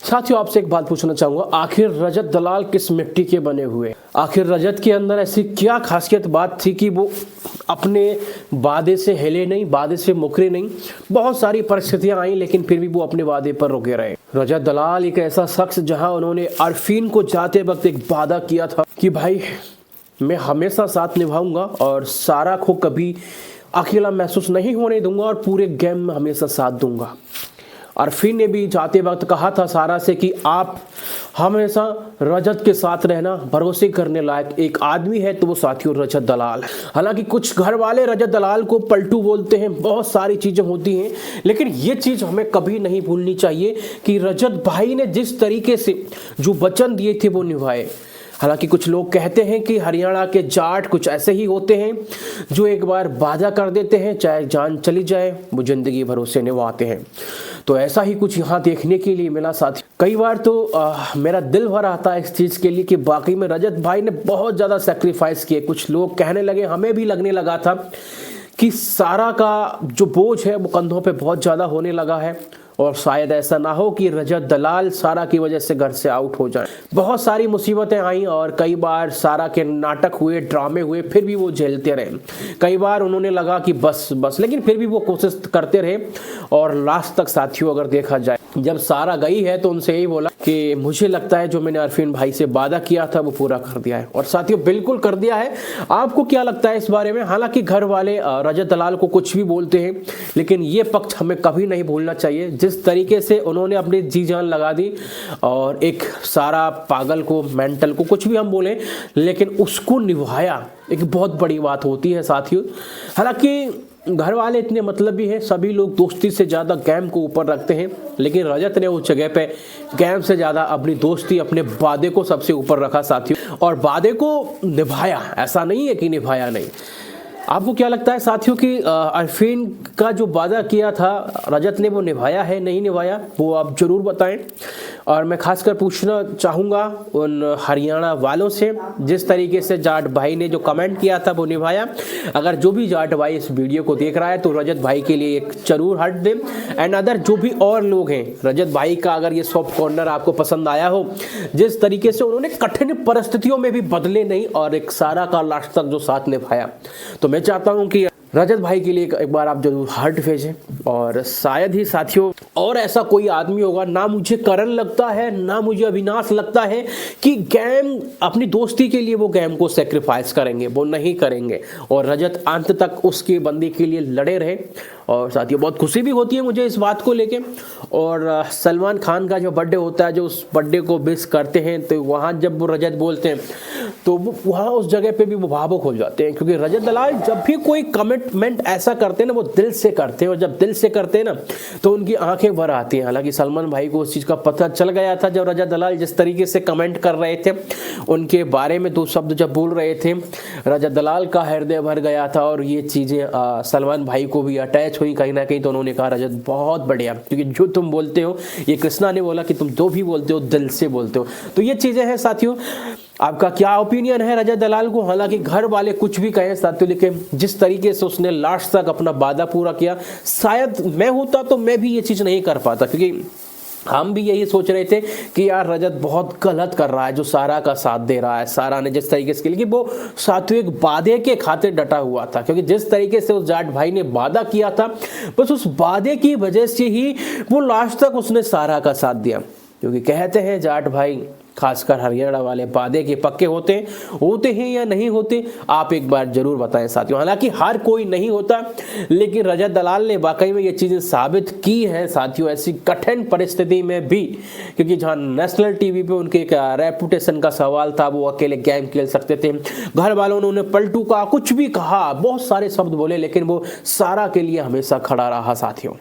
साथियों, आपसे एक बात पूछना चाहूंगा, आखिर रजत दलाल किस मिट्टी के बने हुए? आखिर रजत के अंदर ऐसी क्या खासियत बात थी कि वो अपने वादे से हिले नहीं, वादे से मुकरे नहीं? बहुत सारी परिस्थितियां आई लेकिन फिर भी वो अपने वादे पर रुके रहे। रजत दलाल एक ऐसा शख्स जहां उन्होंने अरफीन को जाते वक्त एक वादा किया था कि भाई मैं हमेशा साथ निभाऊंगा और सारा को कभी अकेला महसूस नहीं होने दूंगा और पूरे गेम में हमेशा साथ दूंगा। अरफीन ने भी जाते वक्त कहा था सारा से कि आप हमेशा रजत के साथ रहना, भरोसे करने लायक एक आदमी है तो वो साथियों रजत दलाल है। हालांकि कुछ घर वाले रजत दलाल को पलटू बोलते हैं, बहुत सारी चीजें होती हैं, लेकिन ये चीज हमें कभी नहीं भूलनी चाहिए कि रजत भाई ने जिस तरीके से जो वचन दिए थे वो निभाए। हालांकि कुछ लोग कहते हैं कि हरियाणा के जाट कुछ ऐसे ही होते हैं जो एक बार वादा कर देते हैं चाहे जान चली जाए वो जिंदगी भरोसे निभाते हैं। तो ऐसा ही कुछ यहाँ देखने के लिए मिला साथी। कई बार तो मेरा दिल भर आता है इस चीज़ के लिए कि वाकई में रजत भाई ने बहुत ज़्यादा सेक्रीफाइस किए। कुछ लोग कहने लगे, हमें भी लगने लगा था कि सारा का जो बोझ है वो कंधों पे बहुत ज़्यादा होने लगा है और शायद ऐसा ना हो कि रजत दलाल सारा की वजह से घर से आउट हो जाए। बहुत सारी मुसीबतें आई और कई बार सारा के नाटक हुए, ड्रामे हुए, फिर भी वो झेलते रहे। कई बार उन्होंने लगा कि बस बस, लेकिन फिर भी वो कोशिश करते रहे और लास्ट तक साथियों अगर देखा जाए, जब सारा गई है तो उनसे यही बोला कि मुझे लगता है जो मैंने अरफीन भाई से वादा किया था वो पूरा कर दिया है। और साथियों बिल्कुल कर दिया है। आपको क्या लगता है इस बारे में? हालांकि घर वाले रजत दलाल को कुछ भी बोलते हैं लेकिन ये पक्ष हमें कभी नहीं भूलना चाहिए जिस तरीके से उन्होंने अपनी जी जान लगा दी और एक सारा पागल को, मेंटल को, कुछ भी हम बोलें, लेकिन उसको निभाया, एक बहुत बड़ी बात होती है साथियों। हालांकि घर वाले इतने मतलबी हैं, सभी लोग दोस्ती से ज़्यादा गेम को ऊपर रखते हैं, लेकिन रजत ने उस जगह पे गेम से ज़्यादा अपनी दोस्ती, अपने वादे को सबसे ऊपर रखा साथियों, और वादे को निभाया। ऐसा नहीं है कि निभाया नहीं। आपको क्या लगता है साथियों कि अरफीन का जो वादा किया था रजत ने वो निभाया है, नहीं निभाया? वो आप जरूर बताएं। और मैं खासकर पूछना चाहूँगा उन हरियाणा वालों से, जिस तरीके से जाट भाई ने जो कमेंट किया था वो निभाया। अगर जो भी जाट भाई इस वीडियो को देख रहा है तो रजत भाई के लिए एक जरूर हट दे। एंड अदर जो भी और लोग हैं, रजत भाई का अगर ये सॉफ्ट कॉर्नर आपको पसंद आया हो, जिस तरीके से उन्होंने कठिन परिस्थितियों में भी बदले नहीं और एक सारा का लास्ट तक जो साथ निभाया, तो मैं चाहता हूं कि रजत भाई के लिए एक बार आप जरूर हार्ट भेजें। और शायद ही साथियों और ऐसा कोई आदमी होगा, ना मुझे करण लगता है ना मुझे अविनाश लगता है कि गेम अपनी दोस्ती के लिए वो गेम को सेक्रीफाइस करेंगे, वो नहीं करेंगे। और रजत अंत तक उसके बंदी के लिए लड़े रहे। और साथियों बहुत खुशी भी होती है मुझे इस बात को लेके। और सलमान खान का जो बर्थडे होता है, जो उस बर्थडे को विश करते हैं, तो वहाँ जब वो रजत बोलते हैं तो वो वहाँ उस जगह पे भी वो भावुक हो जाते हैं, क्योंकि रजत दलाल जब भी कोई कमिटमेंट ऐसा करते हैं ना, वो दिल से करते हैं, और जब दिल से करते हैं ना तो उनकी आंखें भर आती हैं। हालांकि सलमान भाई को उस चीज़ का पता चल गया था जब रजत दलाल जिस तरीके से कमेंट कर रहे थे, उनके बारे में दो शब्द जब बोल रहे थे, रजत दलाल का हृदय भर गया था। और ये चीज़ें सलमान भाई को भी अटैच हुई कहीं ना कहीं, तो उन्होंने कहा रजत बहुत बढ़िया, क्योंकि जो तुम बोलते हो, ये कृष्णा ने बोला कि तुम जो भी बोलते हो दिल से बोलते हो। तो ये चीज़ें हैं साथियों। आपका क्या ओपिनियन है रजत दलाल को? हालांकि घर वाले कुछ भी कहें साथियों, लेकिन जिस तरीके से उसने लास्ट तक अपना वादा पूरा किया, शायद मैं होता तो मैं भी ये चीज़ नहीं कर पाता, क्योंकि हम भी यही सोच रहे थे कि यार रजत बहुत गलत कर रहा है जो सारा का साथ दे रहा है। सारा ने जिस तरीके से, लेकिन वो साथियों एक वादे के खातिर डटा हुआ था, क्योंकि जिस तरीके से उस जाट भाई ने वादा किया था, बस उस वादे की वजह से ही वो लास्ट तक उसने सारा का साथ दिया। क्योंकि कहते हैं जाट भाई, खासकर हरियाणा वाले, वादे के पक्के होते हैं या नहीं होते? आप एक बार जरूर बताएं साथियों। हालांकि हर कोई नहीं होता, लेकिन रजत दलाल ने वाकई में ये चीज़ें साबित की हैं साथियों, ऐसी कठिन परिस्थिति में भी, क्योंकि जहां नेशनल टीवी पे उनके एक रेपुटेशन का सवाल था, वो अकेले गेम खेल सकते थे, घर वालों ने उन्हें पलटू का कुछ भी कहा, बहुत सारे शब्द बोले, लेकिन वो सारा के लिए हमेशा खड़ा रहा साथियों।